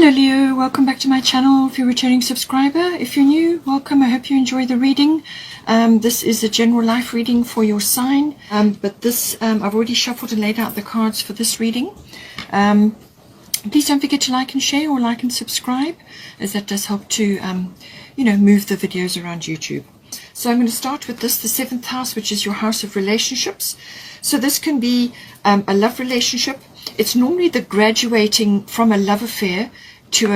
Hello Leo, welcome back to my channel. If you're a returning subscriber, if you're new, welcome. I hope you enjoy the reading. This is a general life reading for your sign, but this I've already shuffled and laid out the cards for this reading. Please don't forget to like and share, or like and subscribe, as that does help to move the videos around YouTube. So I'm going to start with this, the 7th house, which is your house of relationships. So this can be a love relationship. It's normally the graduating from a love affair to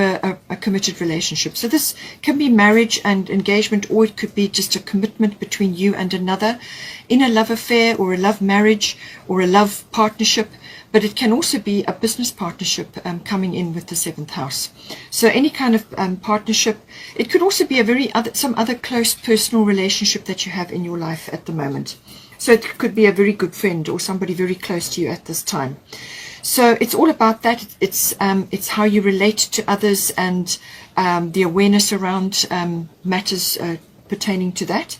a committed relationship. So this can be marriage and engagement, or it could be just a commitment between you and another in a love affair or a love marriage or a love partnership. But it can also be a business partnership coming in with the 7th house. So any kind of partnership. It could also be some other close personal relationship that you have in your life at the moment. So it could be a very good friend or somebody very close to you at this time. So it's all about that. It's how you relate to others and the awareness around matters pertaining to that.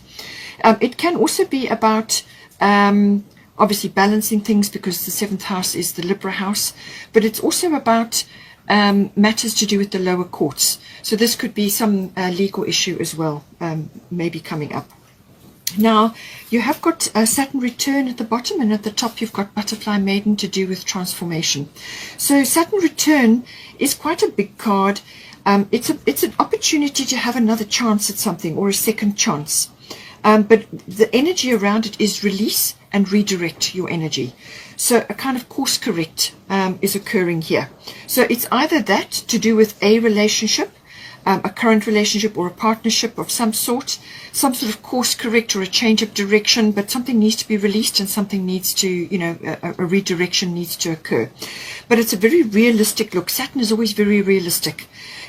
It can also be about obviously balancing things, because the 7th house is the Libra house, but it's also about matters to do with the lower courts. So this could be some legal issue as well, maybe coming up. Now, you have got Saturn return at the bottom, and at the top you've got butterfly maiden to do with transformation. So Saturn return is quite a big card. It's an opportunity to have another chance at something, or a second chance. But the energy around it is release and redirect your energy. So a kind of course correct is occurring here. So it's either that to do with a relationship, a current relationship, or a partnership of some sort of course correct or a change of direction, but something needs to be released and something needs to, a redirection needs to occur. But it's a very realistic look. Saturn is always very realistic.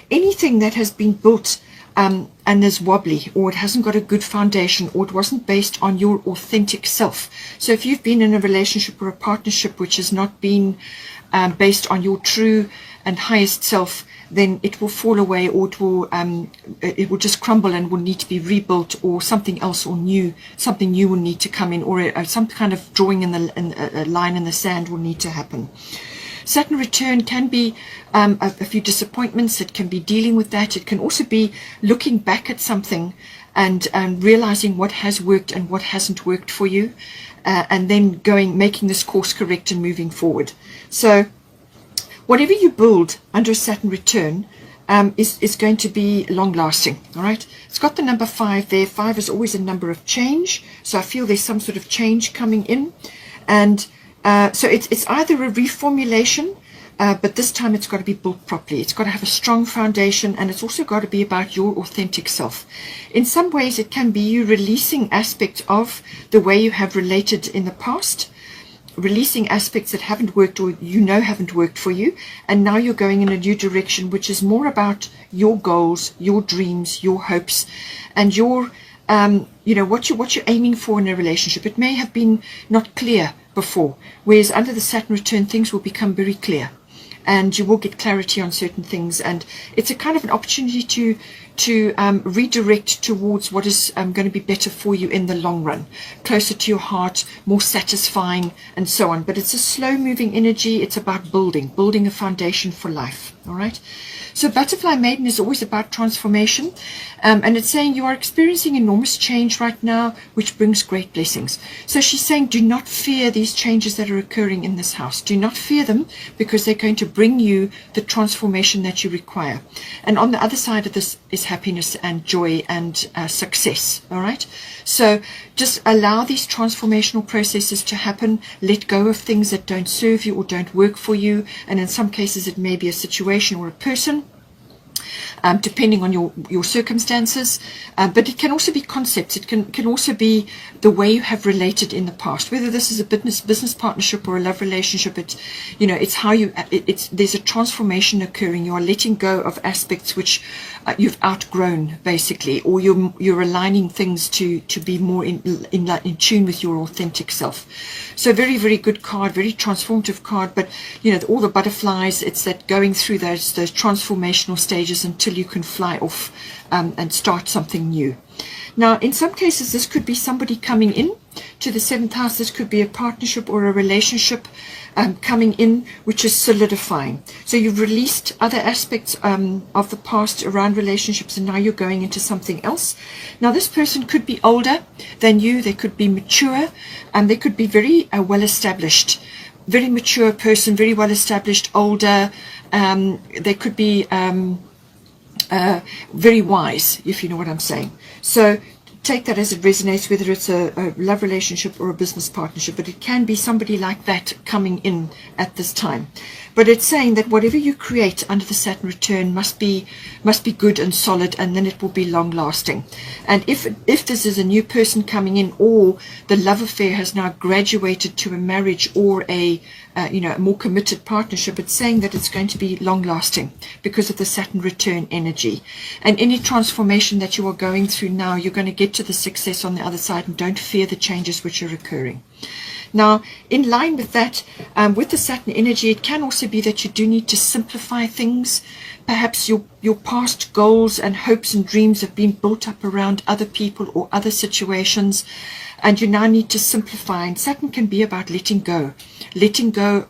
Anything that has been built and is wobbly, or it hasn't got a good foundation, or it wasn't based on your authentic self. So if you've been in a relationship or a partnership which has not been based on your true and highest self, then it will fall away, or it will just crumble and will need to be rebuilt, or something else, or something new will need to come in, or some kind of drawing in a line in the sand will need to happen. Saturn return can be a few disappointments. It can be dealing with that. It can also be looking back at something and realizing what has worked and what hasn't worked for you, and then making this course correct and moving forward. So whatever you build under a Saturn return is going to be long lasting. All right. It's got the number 5 there. 5 is always a number of change. So I feel there's some sort of change coming in, and so it's either a reformulation, but this time it's got to be built properly. It's got to have a strong foundation, and it's also got to be about your authentic self. In some ways, it can be you releasing aspects of the way you have related in the past, releasing aspects that haven't worked, or haven't worked for you, and now you're going in a new direction, which is more about your goals, your dreams, your hopes, and your what you're aiming for in a relationship. It may have been not clear before, whereas under the Saturn return things will become very clear, and you will get clarity on certain things, and it's a kind of an opportunity to redirect towards what is going to be better for you in the long run, closer to your heart, more satisfying, and so on. But it's a slow moving energy. It's about building a foundation for life. All right. So butterfly maiden is always about transformation, and it's saying you are experiencing enormous change right now, which brings great blessings. So she's saying, do not fear these changes that are occurring in this house. Do not fear them, because they're going to bring you the transformation that you require. And on the other side of this is happiness and joy and success. All right. So just allow these transformational processes to happen. Let go of things that don't serve you or don't work for you. And in some cases, it may be a situation or a person, depending on your circumstances, but it can also be concepts. It can also be the way you have related in the past, whether this is a business partnership or a love relationship. It's how there's a transformation occurring. You are letting go of aspects which you've outgrown, basically, or you're aligning things to be more in tune with your authentic self. So very, very good card, very transformative card. But all the butterflies, it's that going through those transformational stages until you can fly off and start something new. Now, in some cases, this could be somebody coming in to the 7th house, this could be a partnership or a relationship coming in, which is solidifying. So you've released other aspects of the past around relationships, and now you're going into something else. Now this person could be older than you, they could be mature, and they could be very well established, very mature person, very well established, older. They could be very wise, if you know what I'm saying. So take that as it resonates, whether it's a love relationship or a business partnership, but it can be somebody like that coming in at this time. But it's saying that whatever you create under the Saturn return must be good and solid, and then it will be long lasting. And if this is a new person coming in, or the love affair has now graduated to a marriage or a more committed partnership, it's saying that it's going to be long lasting because of the Saturn return energy. And any transformation that you are going through now, you're going to get to the success on the other side, and don't fear the changes which are occurring. Now, in line with that, with the Saturn energy, it can also be that you do need to simplify things. Perhaps your past goals and hopes and dreams have been built up around other people or other situations, and you now need to simplify. And Saturn can be about letting go,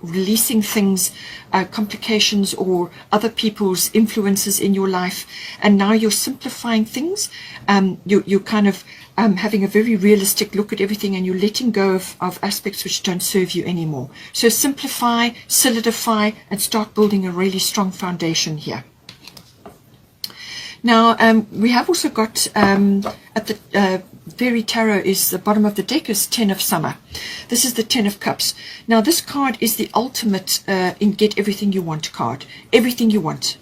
releasing things, complications or other people's influences in your life. And now you're simplifying things. You're kind of having a very realistic look at everything, and you're letting go of aspects which don't serve you anymore. So simplify, solidify, and start building a really strong foundation here. Now, we have also got at the Fairy Tarot is the bottom of the deck is 10 of Summer. This is the 10 of Cups. Now, this card is the ultimate in get everything you want card. Everything you want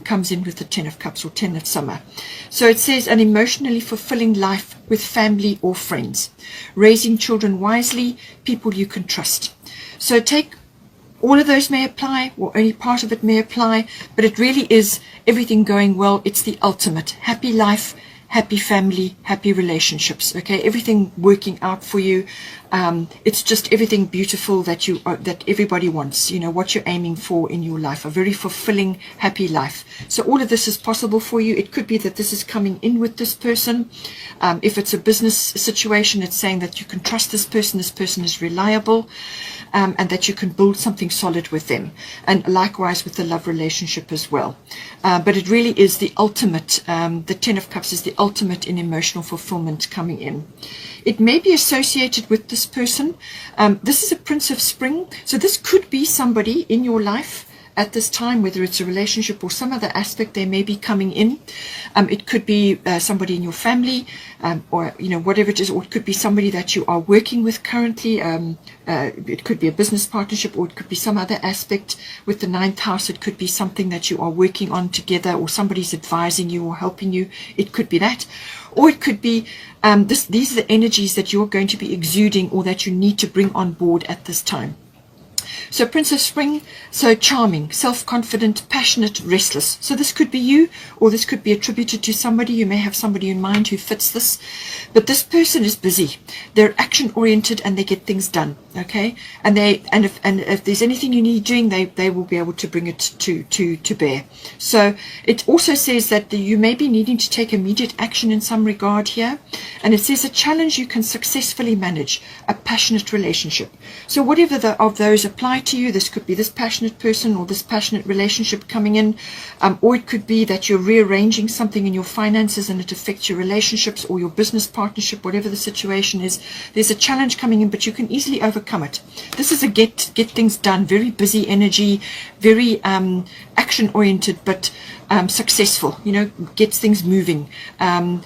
comes in with the 10 of Cups or 10 of Summer. So it says an emotionally fulfilling life with family or friends, raising children wisely, people you can trust. So take all of those may apply, or only part of it may apply, but it really is everything going well. It's the ultimate happy life, happy family, happy relationships. Okay, everything working out for you. It's just everything beautiful that that everybody wants. You know what you're aiming for in your life, a very fulfilling, happy life. So all of this is possible for you. It could be that this is coming in with this person. If it's a business situation, it's saying that you can trust this person. This person is reliable. And that you can build something solid with them, and likewise with the love relationship as well. But it really is the ultimate, the 10 of Cups is the ultimate in emotional fulfillment coming in. It may be associated with this person. This is a Prince of Spring, so this could be somebody in your life at this time, whether it's a relationship or some other aspect they may be coming in. It could be somebody in your family, or whatever it is, or it could be somebody that you are working with currently. It could be a business partnership, or it could be some other aspect with the 9th house. It could be something that you are working on together, or somebody's advising you or helping you. It could be that, or it could be these are the energies that you're going to be exuding, or that you need to bring on board at this time. So Prince of Spring, so charming, self-confident, passionate, restless. So this could be you, or this could be attributed to somebody. You may have somebody in mind who fits this. But this person is busy. They're action-oriented, and they get things done. Okay, and if there's anything you need doing, they will be able to bring it to bear. So it also says that you may be needing to take immediate action in some regard here, and it says a challenge you can successfully manage, a passionate relationship. So whatever of those apply to you, this could be this passionate person or this passionate relationship coming in, or it could be that you're rearranging something in your finances and it affects your relationships or your business partnership, whatever the situation is. There's a challenge coming in, but you can easily overcome it. This is a get things done, very busy energy, very action oriented, but successful, gets things moving, and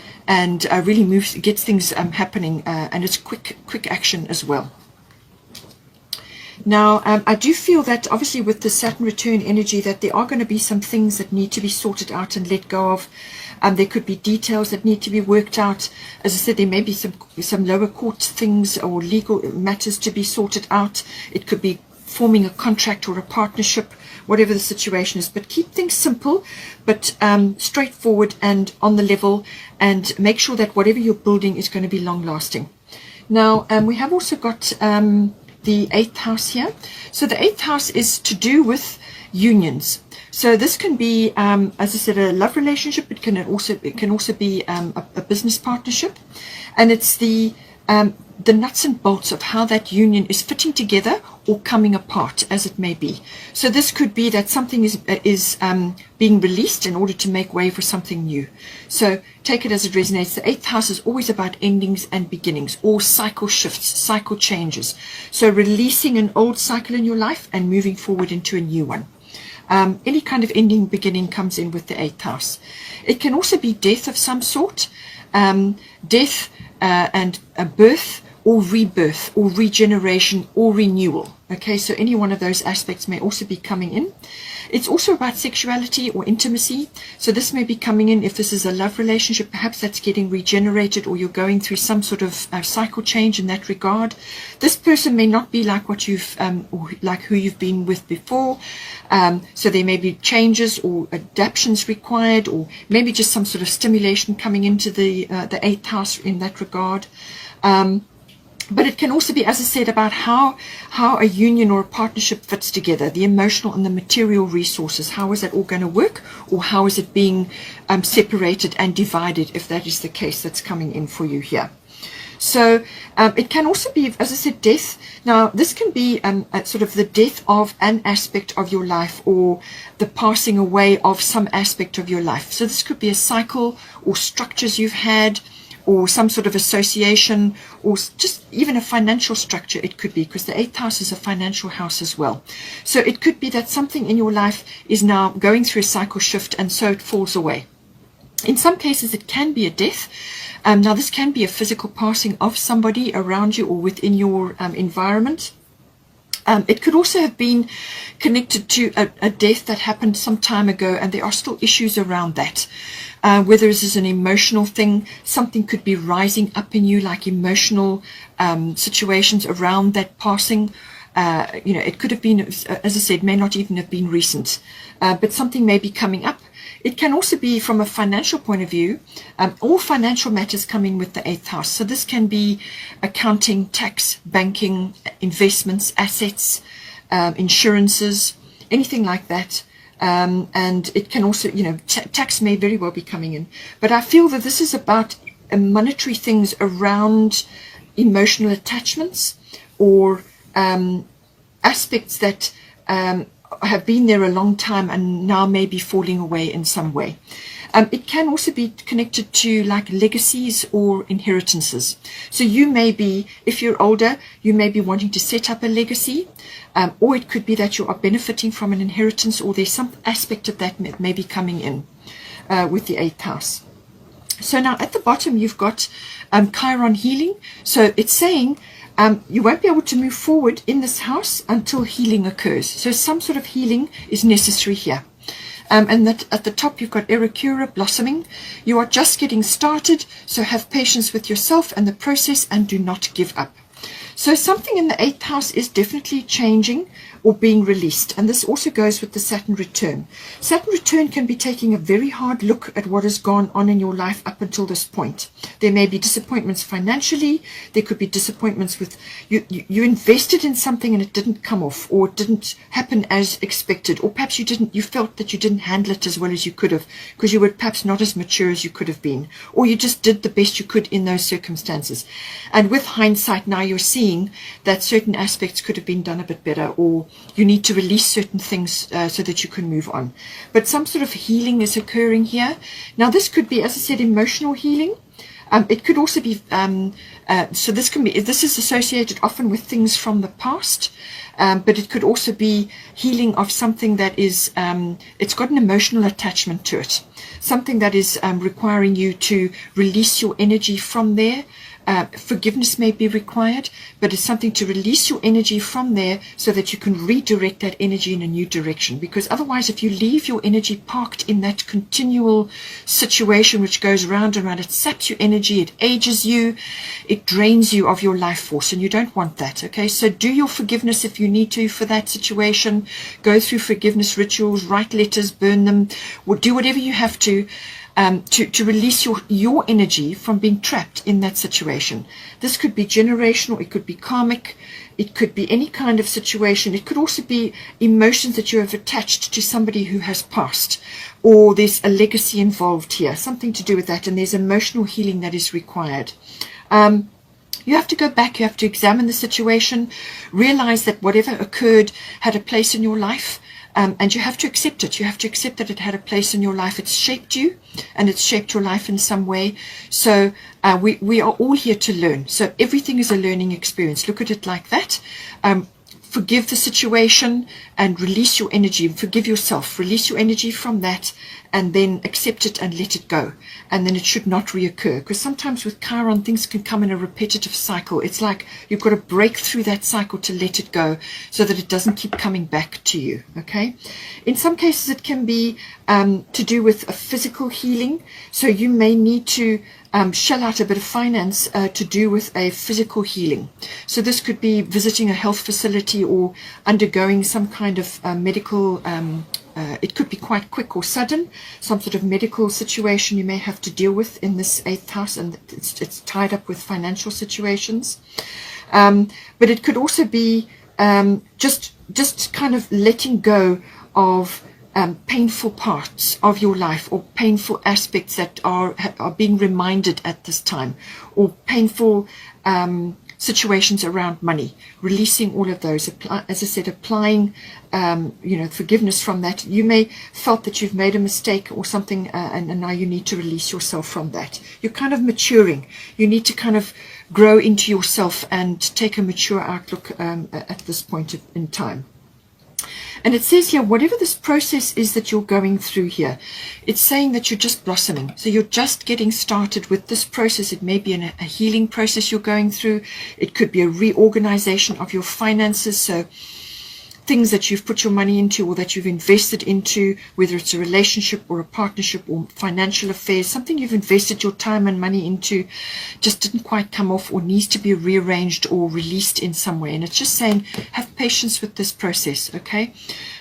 really gets things happening, and it's quick action as well. Now, I do feel that obviously with the Saturn return energy that there are going to be some things that need to be sorted out and let go of. There could be details that need to be worked out. As I said, there may be some lower court things or legal matters to be sorted out. It could be forming a contract or a partnership, whatever the situation is. But keep things simple, but straightforward and on the level, and make sure that whatever you're building is going to be long lasting. Now, we have also got the 8th house here. So the 8th house is to do with unions. So this can be, as I said, a love relationship. It can also be a business partnership, and it's the the nuts and bolts of how that union is fitting together or coming apart, as it may be. So this could be that something is being released in order to make way for something new. So take it as it resonates. The 8th house is always about endings and beginnings, or cycle shifts, cycle changes. So releasing an old cycle in your life and moving forward into a new one. Any kind of ending, beginning comes in with the 8th house. It can also be death of some sort, death and a birth, or rebirth, or regeneration, or renewal. Okay, so any one of those aspects may also be coming in. It's also about sexuality or intimacy. So this may be coming in if this is a love relationship, perhaps that's getting regenerated, or you're going through some sort of cycle change in that regard. This person may not be like what you've, or like who you've been with before. So there may be changes or adaptations required, or maybe just some sort of stimulation coming into the 8th house in that regard. But it can also be, as I said, about how a union or a partnership fits together, the emotional and the material resources. How is that all going to work, or how is it being separated and divided, if that is the case that's coming in for you here. So it can also be, as I said, death. Now, this can be sort of the death of an aspect of your life, or the passing away of some aspect of your life. So this could be a cycle or structures you've had, or some sort of association, or just even a financial structure. It could be, because the 8th house is a financial house as well. So it could be that something in your life is now going through a cycle shift, and so it falls away. In some cases, it can be a death. Now, this can be a physical passing of somebody around you or within your environment. It could also have been connected to a death that happened some time ago, and there are still issues around that. Whether this is an emotional thing, something could be rising up in you, like emotional situations around that passing. It could have been, as I said, may not even have been recent, but something may be coming up. It can also be from a financial point of view. All financial matters come in with the 8th house. So this can be accounting, tax, banking, investments, assets, insurances, anything like that. And it can also, tax may very well be coming in. But I feel that this is about monetary things around emotional attachments, or aspects that have been there a long time and now may be falling away in some way. It can also be connected to like legacies or inheritances. So you may be, if you're older, you may be wanting to set up a legacy, or it could be that you are benefiting from an inheritance, or there's some aspect of that may be coming in with the 8th house. So now at the bottom you've got Chiron healing. So it's saying you won't be able to move forward in this house until healing occurs. So some sort of healing is necessary here. And that at the top you've got Eracura blossoming. You are just getting started, so have patience with yourself and the process, and do not give up. So something in the 8th house is definitely changing or being released. And this also goes with the Saturn return. Saturn return can be taking a very hard look at what has gone on in your life up until this point. There may be disappointments financially. There could be disappointments with you invested in something and it didn't come off, or it didn't happen as expected, or perhaps you felt that you didn't handle it as well as you could have, because you were perhaps not as mature as you could have been, or you just did the best you could in those circumstances. And with hindsight now, you're seeing that certain aspects could have been done a bit better, or you need to release certain things so that you can move on. But some sort of healing is occurring here. Now this could be, as I said, emotional healing. It could also be, so this is associated often with things from the past, but it could also be healing of something that is, it's got an emotional attachment to it. Something that is requiring you to release your energy from there. Forgiveness may be required, but it's something to release your energy from there so that you can redirect that energy in a new direction. Because otherwise, if you leave your energy parked in that continual situation which goes round and round, it saps your energy, it ages you, it drains you of your life force, and you don't want that. Okay, so do your forgiveness if you need to for that situation. Go through forgiveness rituals, write letters, burn them, or do whatever you have to release your energy from being trapped in that situation. This could be generational, it could be karmic, it could be any kind of situation. It could also be emotions that you have attached to somebody who has passed, or there's a legacy involved here, something to do with that, and there's emotional healing that is required. You have to go back, you have to examine the situation, realize that whatever occurred had a place in your life, and you have to accept it. You have to accept that it had a place in your life. It's shaped you, and it's shaped your life in some way. So we are all here to learn. So everything is a learning experience. Look at it like that. Forgive the situation and release your energy. Forgive yourself. Release your energy from that, and then accept it and let it go. And then it should not reoccur. Because sometimes with Chiron, things can come in a repetitive cycle. It's like you've got to break through that cycle to let it go so that it doesn't keep coming back to you. Okay? In some cases, it can be to do with a physical healing. So you may need to shell out a bit of finance to do with a physical healing. So this could be visiting a health facility or undergoing some kind of medical, it could be quite quick or sudden, some sort of medical situation you may have to deal with in this 8th house, and it's tied up with financial situations. But it could also be just kind of letting go of painful parts of your life, or painful aspects that are being reminded at this time, or painful situations around money, releasing all of those. As I said, applying forgiveness from that. You may felt that you've made a mistake or something, and now you need to release yourself from that. You're kind of maturing. You need to kind of grow into yourself and take a mature outlook at this point in time. And it says here, whatever this process is that you're going through here, it's saying that you're just blossoming. So you're just getting started with this process. It may be a healing process you're going through. It could be a reorganization of your finances. So things that you've put your money into or that you've invested into, whether it's a relationship or a partnership or financial affairs, something you've invested your time and money into just didn't quite come off or needs to be rearranged or released in some way. And it's just saying, have patience with this process, okay?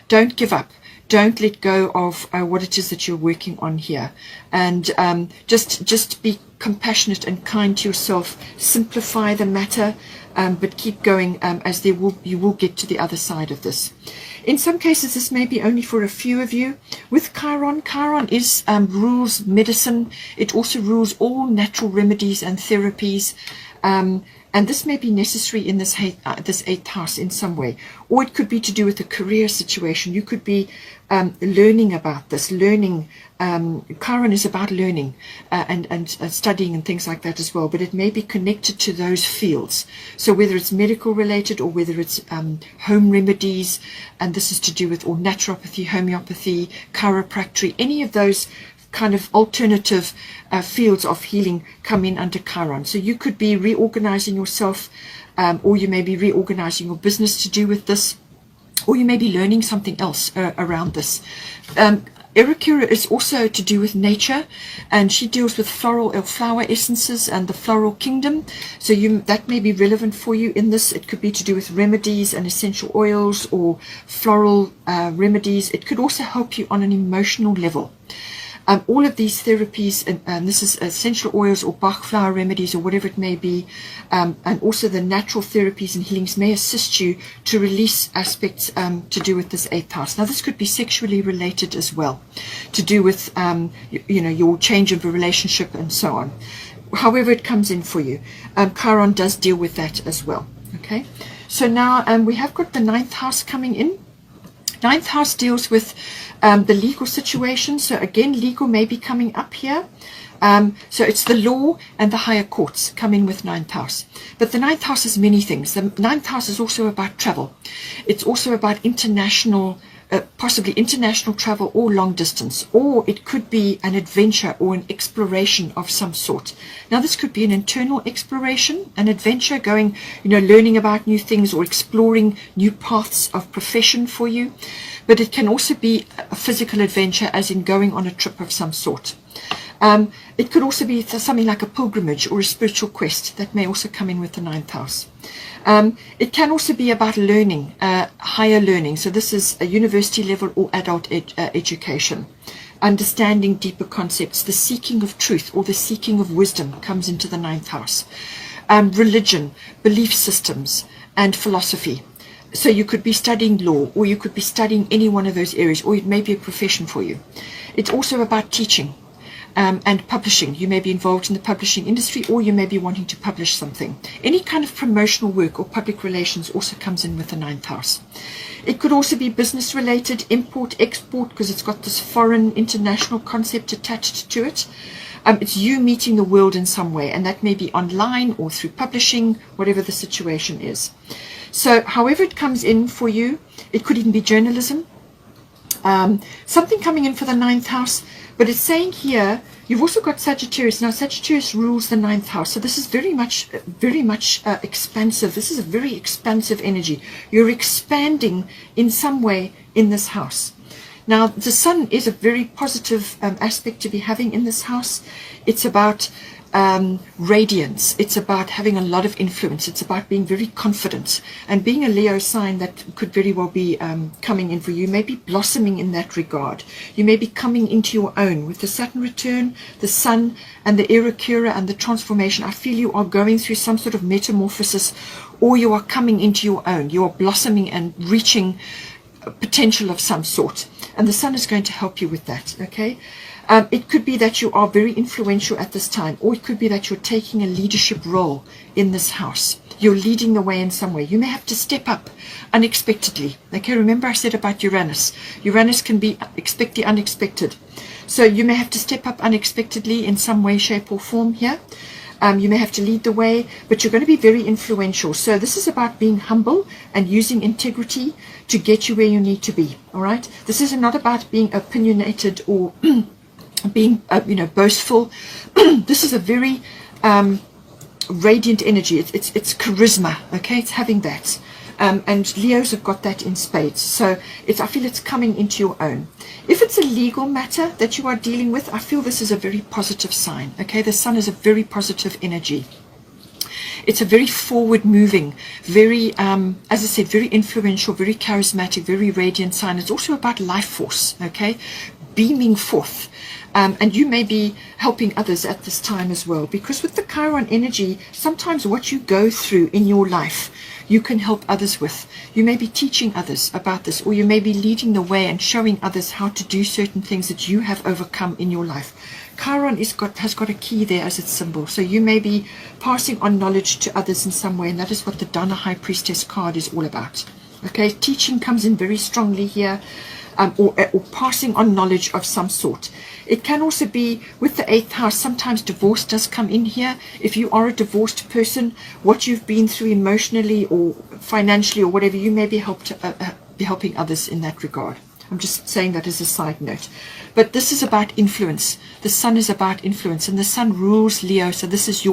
Don't give up. Don't let go of what it is that you're working on here. And just be compassionate and kind to yourself. Simplify the matter, but keep going, as you will get to the other side of this. In some cases, this may be only for a few of you. With Chiron, Chiron rules medicine. It also rules all natural remedies and therapies. And this may be necessary in this 8th house in some way. Or it could be to do with a career situation. You could be learning about this. Chiron is about learning and studying and things like that as well. But it may be connected to those fields. So whether it's medical related or whether it's home remedies, and this is to do with or naturopathy, homeopathy, chiropractic, any of those kind of alternative fields of healing come in under Chiron. So you could be reorganizing yourself, or you may be reorganizing your business to do with this, or you may be learning something else around this. Erikura is also to do with nature, and she deals with flower essences and the floral kingdom. So that may be relevant for you in this. It could be to do with remedies and essential oils or floral remedies. It could also help you on an emotional level. All of these therapies, and this is essential oils or Bach flower remedies or whatever it may be, and also the natural therapies and healings may assist you to release aspects to do with this 8th house. Now, this could be sexually related as well, to do with, your change of a relationship and so on. However it comes in for you. Chiron does deal with that as well. Okay, so now we have got the 9th house coming in. 9th house deals with the legal situation. So again, legal may be coming up here. So it's the law and the higher courts come in with 9th house. But the 9th house is many things. The 9th house is also about travel. It's also about international, possibly international travel or long distance. Or it could be an adventure or an exploration of some sort. Now this could be an internal exploration, an adventure, going, learning about new things or exploring new paths of profession for you. But it can also be a physical adventure, as in going on a trip of some sort. It could also be something like a pilgrimage or a spiritual quest. That may also come in with the 9th house. It can also be about learning, higher learning. So this is a university level or adult education. Understanding deeper concepts. The seeking of truth or the seeking of wisdom comes into the 9th house. Religion, belief systems, and philosophy. So you could be studying law, or you could be studying any one of those areas, or it may be a profession for you. It's also about teaching. and publishing. You may be involved in the publishing industry, or you may be wanting to publish something. Any kind of promotional work or public relations also comes in with the 9th house. It could also be business related, import, export, because it's got this foreign international concept attached to it. It's you meeting the world in some way, and that may be online or through publishing, whatever the situation is. So however it comes in for you, it could even be journalism, something coming in for the 9th house. But it's saying here, you've also got Sagittarius. Now Sagittarius rules the 9th house, so this is very much expansive. This is a very expansive energy. You're expanding in some way in this house. Now, the sun is a very positive aspect to be having in this house. It's about radiance. It's about having a lot of influence. It's about being very confident. And being a Leo sign, that could very well be coming in for you. You may be blossoming in that regard. You may be coming into your own. With the Saturn return, the sun, and the Era Cura and the transformation, I feel you are going through some sort of metamorphosis, or you are coming into your own. You are blossoming and reaching potential of some sort, and the sun is going to help you with that. Okay, it could be that you are very influential at this time, or it could be that you're taking a leadership role in this house. You're leading the way in some way. You may have to step up unexpectedly. Okay, remember I said about Uranus. Uranus can be expect the unexpected, so you may have to step up unexpectedly in some way, shape or form here. You may have to lead the way, but you're going to be very influential. So this is about being humble and using integrity to get you where you need to be. All right. This is not about being opinionated or being, boastful. This is a very radiant energy. It's charisma. Okay, it's having that. And Leos have got that in spades. So I feel it's coming into your own. If it's a legal matter that you are dealing with, I feel this is a very positive sign. Okay, the sun is a very positive energy. It's a very forward moving, very, as I said, very influential, very charismatic, very radiant sign. It's also about life force, okay, beaming forth. And you may be helping others at this time as well, because with the Chiron energy, sometimes what you go through in your life, you can help others with. You may be teaching others about this, or you may be leading the way and showing others how to do certain things that you have overcome in your life. Chiron has got a key there as its symbol, so you may be passing on knowledge to others in some way, and that is what the Dana High Priestess card is all about. Okay, teaching comes in very strongly here, or passing on knowledge of some sort. It can also be with the 8th house. Sometimes divorce does come in here. If you are a divorced person, what you've been through emotionally or financially or whatever, you may be helping others in that regard. I'm just saying that as a side note. But this is about influence. The sun is about influence, and the sun rules Leo, so this is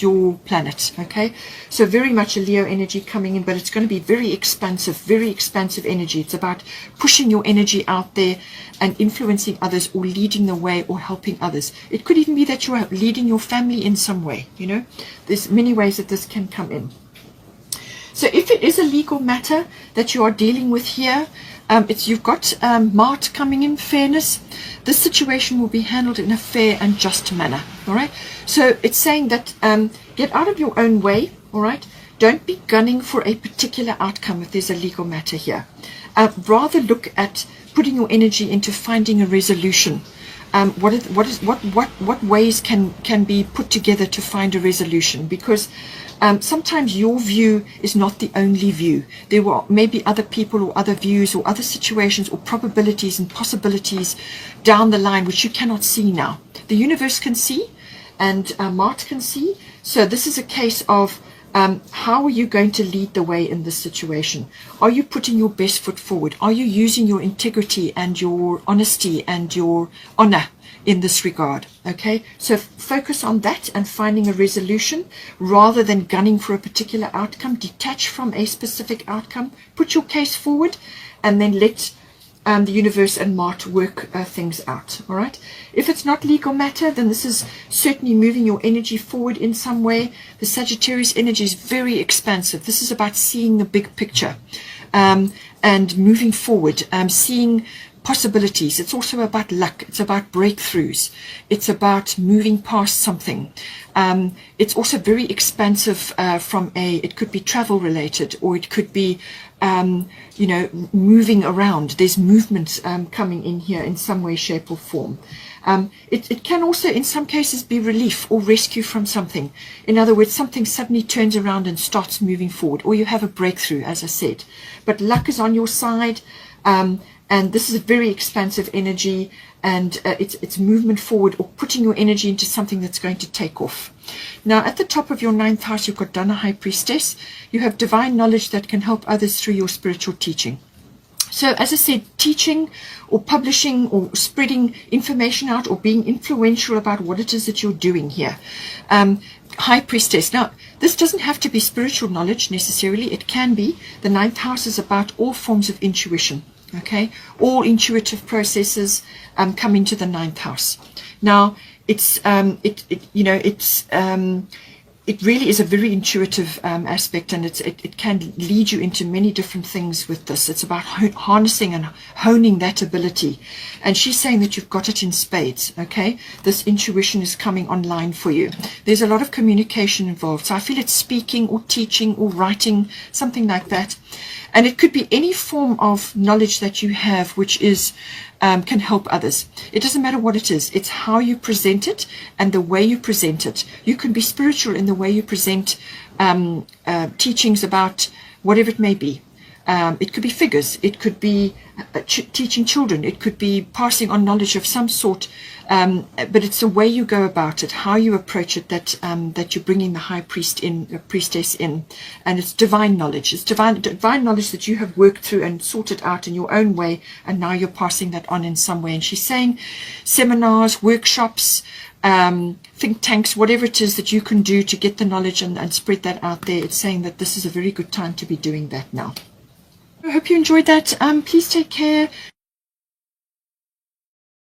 your planet. Okay, so very much a Leo energy coming in, but it's going to be very expansive energy. It's about pushing your energy out there and influencing others, or leading the way, or helping others. It could even be that you are leading your family in some way. There's many ways that this can come in. So if it is a legal matter that you are dealing with here, you've got Mart coming in, fairness. This situation will be handled in a fair and just manner. All right. So it's saying that get out of your own way. All right. Don't be gunning for a particular outcome if there's a legal matter here. Rather look at putting your energy into finding a resolution. What ways can be put together to find a resolution? Because sometimes your view is not the only view. There will maybe other people or other views or other situations or probabilities and possibilities down the line which you cannot see now. The universe can see, and Mart can see. So this is a case of how are you going to lead the way in this situation? Are you putting your best foot forward? Are you using your integrity and your honesty and your honor in this regard? Okay, so focus on that and finding a resolution rather than gunning for a particular outcome. Detach from a specific outcome, put your case forward, and then let the universe and Mart work things out. All right. If it's not legal matter, then this is certainly moving your energy forward in some way. The Sagittarius energy is very expansive. This is about seeing the big picture and moving forward, seeing possibilities. It's also about luck. It's about breakthroughs. It's about moving past something. It's also very expansive it could be travel related, or it could be you know, moving around. There's movement coming in here in some way, shape, or form. It can also, in some cases, be relief or rescue from something. In other words, something suddenly turns around and starts moving forward, or you have a breakthrough, as I said. But luck is on your side, and this is a very expansive energy, and it's movement forward or putting your energy into something that's going to take off. Now, at the top of your 9th house, you've got Dana, High Priestess. You have divine knowledge that can help others through your spiritual teaching. So, as I said, teaching or publishing or spreading information out or being influential about what it is that you're doing here. High Priestess. Now, this doesn't have to be spiritual knowledge necessarily. It can be. The 9th house is about all forms of intuition. Okay, all intuitive processes come into the 9th house. Now, it's it really is a very intuitive aspect, and it can lead you into many different things with this. It's about harnessing and honing that ability. And she's saying that you've got it in spades, okay? This intuition is coming online for you. There's a lot of communication involved. So I feel it's speaking or teaching or writing, something like that. And it could be any form of knowledge that you have which is can help others. It doesn't matter what it is. It's how you present it and the way you present it. You can be spiritual in the way you present teachings about whatever it may be. It could be figures. It could be teaching children. It could be passing on knowledge of some sort. But it's the way you go about it, how you approach it, that you're bringing the high priestess in, and it's divine knowledge. It's divine knowledge that you have worked through and sorted out in your own way, and now you're passing that on in some way. And she's saying seminars, workshops, think tanks, whatever it is that you can do to get the knowledge and spread that out there. It's saying that this is a very good time to be doing that now. I hope you enjoyed that. Please take care.